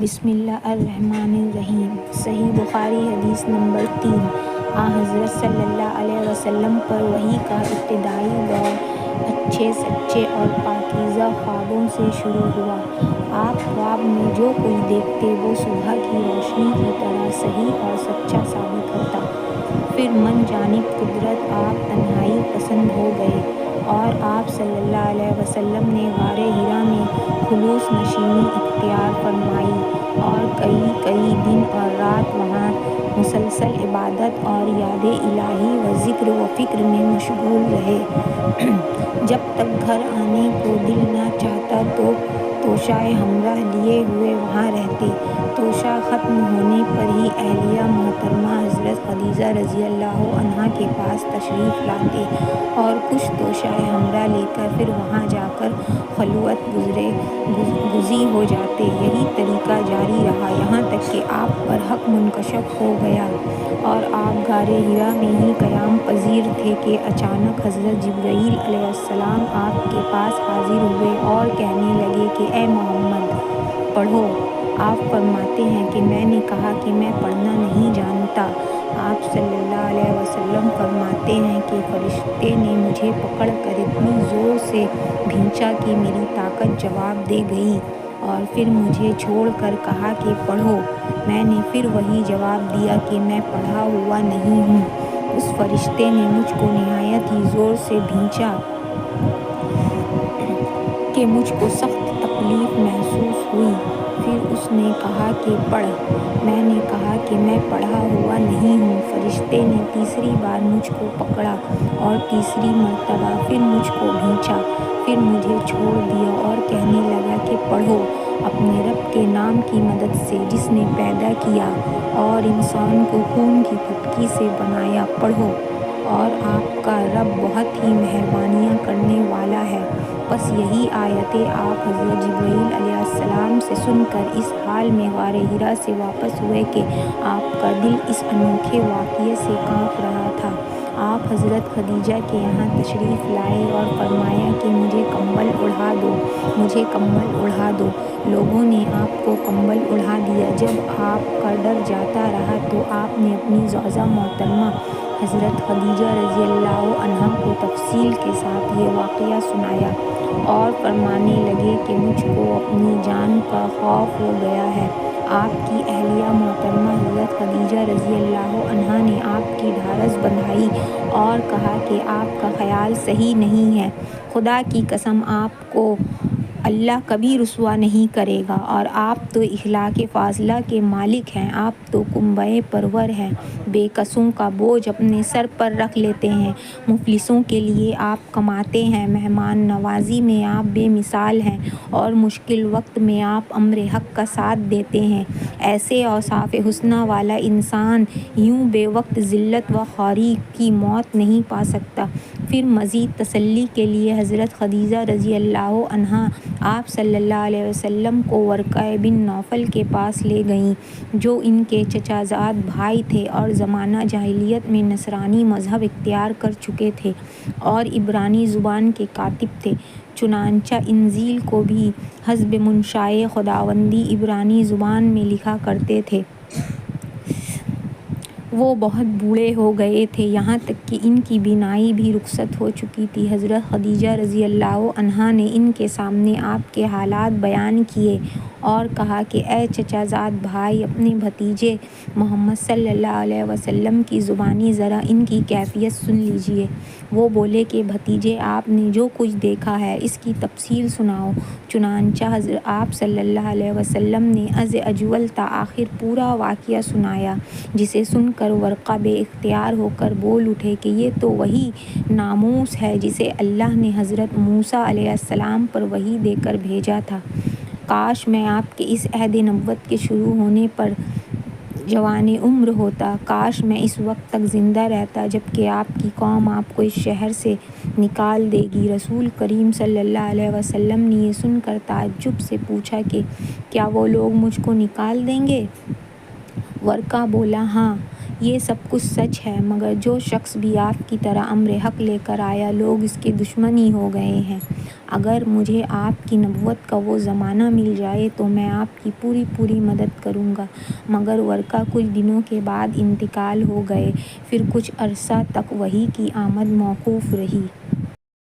بسم اللہ الرحمن الرحیم۔ صحیح بخاری حدیث نمبر 3۔ حضرت صلی اللہ علیہ وسلم پر وحی کا ابتدائی دور اچھے سچے اور پاکیزہ خوابوں سے شروع ہوا۔ آپ خواب میں جو کچھ دیکھتے وہ صبح کی روشنی کی طرح صحیح اور سچا ثابت ہوتا۔ پھر من جانب قدرت آپ تنہائی پسند ہو گئے اور آپ صلی اللہ علیہ وسلم نے غار حرا میں خلوص نشینی اختیار فرمائی اور کئی دن اور رات وہاں مسلسل عبادت اور یاد الہی و ذکر و فکر میں مشغول رہے۔ جب تک گھر آنے کو دل نہ چاہتا تو توشہ ہمراہ لیے ہوئے وہاں رہتے۔ توشہ ختم ہونے پر ہی اہلیہ محترمہ حضرت خدیجہ رضی اللہ عنہا کے پاس تشریف لاتے اور کچھ توشہ ہمراہ لے کر پھر وہاں جا کر خلوت گزی ہو جاتے۔ یہی طریقہ جاری رہا یہاں تک کہ آپ پر حق منکشف ہو گیا اور آپ غار حرا میں ہی قیام پذیر تھے کہ اچانک حضرت جبرائیل علیہ السلام آپ کے پاس حاضر ہوئے اور کہنے لگے کہ اے محمد پڑھو۔ آپ فرماتے ہیں کہ میں نے کہا کہ میں پڑھنا نہیں جانتا۔ آپ صلی اللہ علیہ وسلم فرماتے ہیں کہ فرشتے نے مجھے پکڑ کر اتنی زور سے بھینچا کہ میری طاقت جواب دے گئی اور پھر مجھے چھوڑ کر کہا کہ پڑھو۔ میں نے پھر وہی جواب دیا کہ میں پڑھا ہوا نہیں ہوں۔ اس فرشتے نے مجھ کو نہایت ہی زور سے بھینچا کہ مجھ کو سخت تکلیف محسوس ہوئی۔ پھر اس نے کہا کہ پڑھ۔ میں نے کہا کہ میں پڑھا ہوا نہیں ہوں۔ فرشتے نے تیسری بار مجھ کو پکڑا اور تیسری مرتبہ پھر مجھ کو بھینچا، پھر مجھے چھوڑ دیا اور کہنے لگا کہ پڑھو اپنے رب کے نام کی مدد سے جس نے پیدا کیا اور انسان کو خون کی پھٹکی سے بنایا، پڑھو اور آپ کا رب بہت ہی مہربانیاں کرنے والا ہے۔ بس یہی آیتیں آپ حضرت جبرائیل علیہ السلام سے سن کر اس حال میں غار حرا سے واپس ہوئے کہ آپ کا دل اس انوکھے واقعے سے کانپ رہا تھا۔ آپ حضرت خدیجہ کے یہاں تشریف لائے اور فرمایا کہ مجھے کمبل اڑھا دو، مجھے کمبل اڑھا دو۔ لوگوں نے آپ کو کمبل اڑھا دیا۔ جب آپ کا ڈر جاتا رہا تو آپ نے اپنی زوجہ محترمہ حضرت خدیجہ رضی اللہ عنہا کو تفصیل کے ساتھ یہ واقعہ سنایا اور فرمانے لگے کہ مجھ کو اپنی جان کا خوف ہو گیا ہے۔ آپ کی اہلیہ محترمہ حضرت خدیجہ رضی اللہ عنہا نے آپ کی ڈھارس بندھائی اور کہا کہ آپ کا خیال صحیح نہیں ہے، خدا کی قسم آپ کو اللہ کبھی رسوا نہیں کرے گا اور آپ تو اخلاق فاضلہ کے مالک ہیں، آپ تو کنبہ پرور ہیں، بے کسوں کا بوجھ اپنے سر پر رکھ لیتے ہیں، مفلسوں کے لیے آپ کماتے ہیں، مہمان نوازی میں آپ بے مثال ہیں اور مشکل وقت میں آپ امر حق کا ساتھ دیتے ہیں۔ ایسے اوصاف حسنہ والا انسان یوں بے وقت ذلت و خواری کی موت نہیں پا سکتا۔ پھر مزید تسلی کے لیے حضرت خدیجہ رضی اللہ عنہا آپ صلی اللہ علیہ وسلم کو ورقہ بن نوفل کے پاس لے گئیں جو ان کے چچا زاد بھائی تھے اور زمانہ جاہلیت میں نصرانی مذہب اختیار کر چکے تھے اور عبرانی زبان کے کاتب تھے، چنانچہ انجیل کو بھی حسب منشائے خداوندی عبرانی زبان میں لکھا کرتے تھے۔ وہ بہت بوڑھے ہو گئے تھے، یہاں تک کہ ان کی بینائی بھی رخصت ہو چکی تھی۔ حضرت خدیجہ رضی اللہ عنہا نے ان کے سامنے آپ کے حالات بیان کیے اور کہا کہ اے چچا زاد بھائی، اپنے بھتیجے محمد صلی اللہ علیہ وسلم کی زبانی ذرا ان کی کیفیت سن لیجیے۔ وہ بولے کہ بھتیجے، آپ نے جو کچھ دیکھا ہے اس کی تفصیل سناؤ۔ چنانچہ آپ صلی اللہ علیہ وسلم نے از اول تا آخر پورا واقعہ سنایا، جسے سن کر ورقہ بے اختیار ہو کر بول اٹھے کہ یہ تو وہی ناموس ہے جسے اللہ نے حضرت موسیٰ علیہ السلام پر وحی دے کر بھیجا تھا۔ کاش میں آپ کے اس عہد نبوت کے شروع ہونے پر جوان عمر ہوتا، کاش میں اس وقت تک زندہ رہتا جب کہ آپ کی قوم آپ کو اس شہر سے نکال دے گی۔ رسول کریم صلی اللہ علیہ وسلم نے یہ سن کر تعجب سے پوچھا کہ کیا وہ لوگ مجھ کو نکال دیں گے؟ ورقہ بولا ہاں، یہ سب کچھ سچ ہے، مگر جو شخص بھی آپ کی طرح امر حق لے کر آیا، لوگ اس کے دشمن ہی ہو گئے ہیں۔ اگر مجھے آپ کی نبوت کا وہ زمانہ مل جائے تو میں آپ کی پوری مدد کروں گا۔ مگر ورقہ کچھ دنوں کے بعد انتقال ہو گئے، پھر کچھ عرصہ تک وحی کی آمد موقوف رہی۔